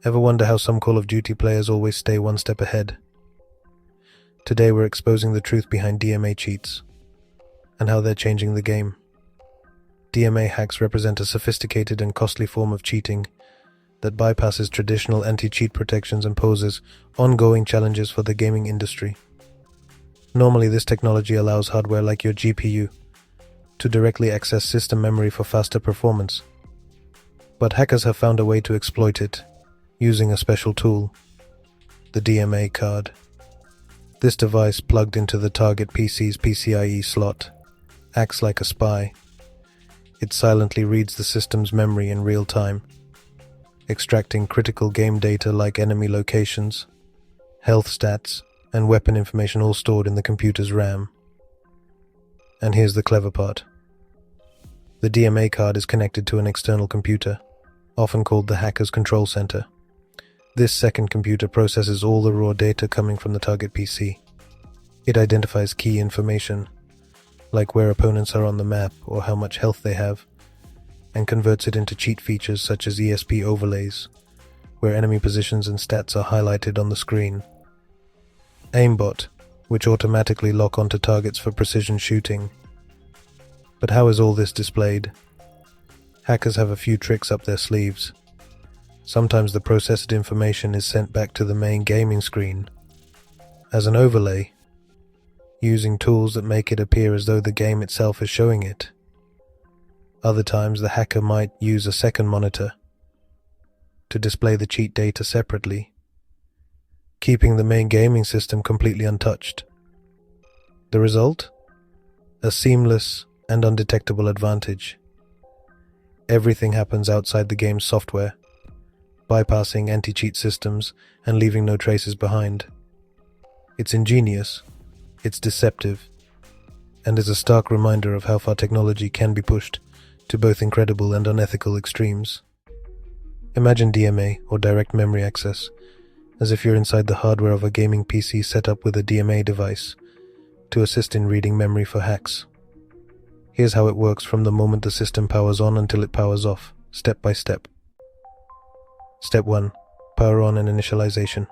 Ever wonder how some Call of Duty players always stay one step ahead? Today we're exposing the truth behind DMA cheats and how they're changing the game. DMA hacks represent a sophisticated and costly form of cheating that bypasses traditional anti-cheat protections and poses ongoing challenges for the gaming industry. Normally, this technology allows hardware like your GPU to directly access system memory for faster performance. But hackers have found a way to exploit it using a special tool, the DMA card. This device, plugged into the target PC's PCIe slot, acts like a spy. It silently reads the system's memory in real time, extracting critical game data like enemy locations, health stats, and weapon information, all stored in the computer's RAM. And here's the clever part. The DMA card is connected to an external computer, often called the hacker's control center. This second computer processes all the raw data coming from the target PC. It identifies key information, like where opponents are on the map or how much health they have, and converts it into cheat features such as ESP overlays, where enemy positions and stats are highlighted on the screen. Aimbot, which automatically lock onto targets for precision shooting. But how is all this displayed? Hackers have a few tricks up their sleeves. Sometimes the processed information is sent back to the main gaming screen as an overlay, using tools that make it appear as though the game itself is showing it. Other times the hacker might use a second monitor to display the cheat data separately, keeping the main gaming system completely untouched. The result? A seamless and undetectable advantage. Everything happens outside the game's software, bypassing anti-cheat systems and leaving no traces behind. It's ingenious, it's deceptive, and is a stark reminder of how far technology can be pushed to both incredible and unethical extremes. Imagine DMA, or direct memory access, as if you're inside the hardware of a gaming PC set up with a DMA device to assist in reading memory for hacks. Here's how it works from the moment the system powers on until it powers off, step by step. Step 1. Power on and initialization.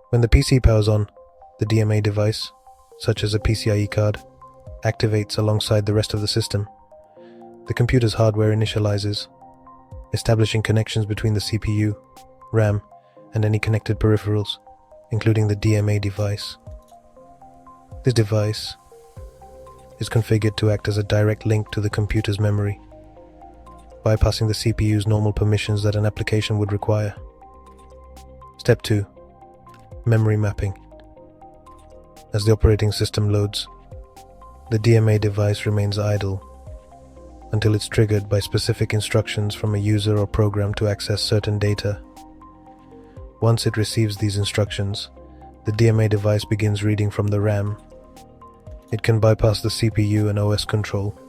When the PC powers on, the DMA device, such as a PCIe card, activates alongside the rest of the system. The computer's hardware initializes, establishing connections between the CPU, RAM, and any connected peripherals, including the DMA device. This device is configured to act as a direct link to the computer's memory, bypassing the CPU's normal permissions that an application would require. Step 2. Memory mapping. As the operating system loads, the DMA device remains idle until it's triggered by specific instructions from a user or program to access certain data. Once it receives these instructions, the DMA device begins reading from the RAM. It can bypass the CPU and OS control,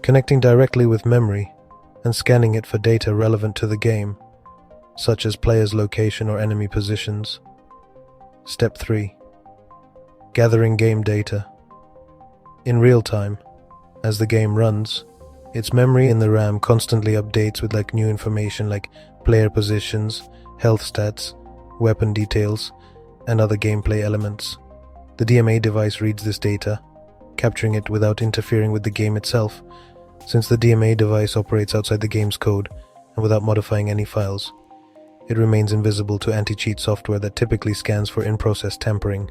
connecting directly with memory and scanning it for data relevant to the game, such as player's location or enemy positions. Step 3. Gathering game data. In real time, as the game runs, its memory in the RAM constantly updates with new information like player positions, health stats, weapon details, and other gameplay elements. The DMA device reads this data, capturing it without interfering with the game itself, since the DMA device operates outside the game's code and without modifying any files. It remains invisible to anti-cheat software that typically scans for in-process tampering.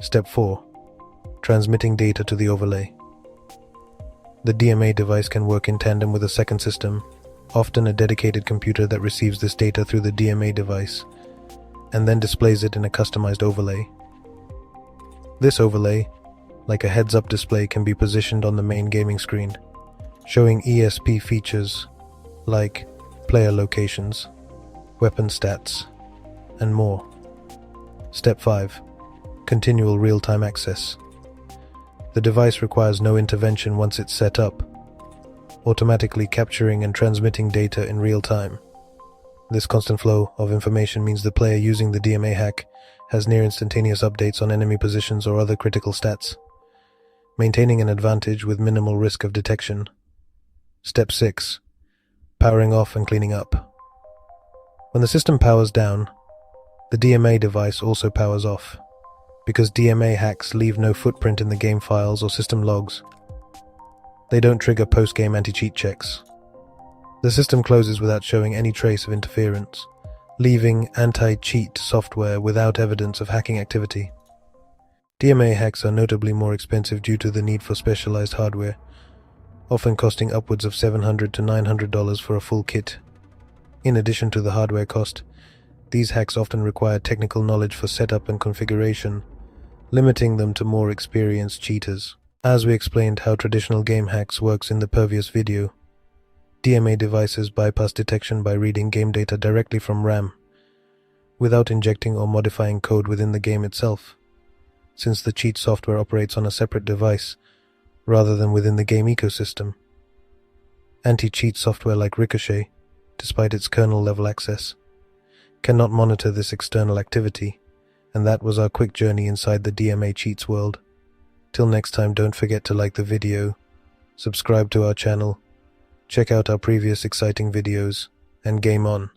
Step 4. Transmitting data to the overlay. The DMA device can work in tandem with a second system, often a dedicated computer that receives this data through the DMA device, and then displays it in a customized overlay. This overlay, like a heads-up display, can be positioned on the main gaming screen, showing ESP features like player locations, weapon stats, and more. Step 5. Continual real-time access. The device requires no intervention once it's set up, automatically capturing and transmitting data in real time. This constant flow of information means the player using the DMA hack has near instantaneous updates on enemy positions or other critical stats, maintaining an advantage with minimal risk of detection. Step 6. Powering off and cleaning up. When the system powers down, the DMA device also powers off, because DMA hacks leave no footprint in the game files or system logs. They don't trigger post-game anti-cheat checks. The system closes without showing any trace of interference, leaving anti-cheat software without evidence of hacking activity. DMA hacks are notably more expensive due to the need for specialized hardware, often costing upwards of $700 to $900 for a full kit. In addition to the hardware cost, these hacks often require technical knowledge for setup and configuration, limiting them to more experienced cheaters. As we explained how traditional game hacks works in the previous video, DMA devices bypass detection by reading game data directly from RAM, without injecting or modifying code within the game itself, since the cheat software operates on a separate device, rather than within the game ecosystem. Anti-cheat software like Ricochet, despite its kernel-level access, cannot monitor this external activity, and that was our quick journey inside the DMA cheats world. Till next time, don't forget to like the video, subscribe to our channel, check out our previous exciting videos, and game on.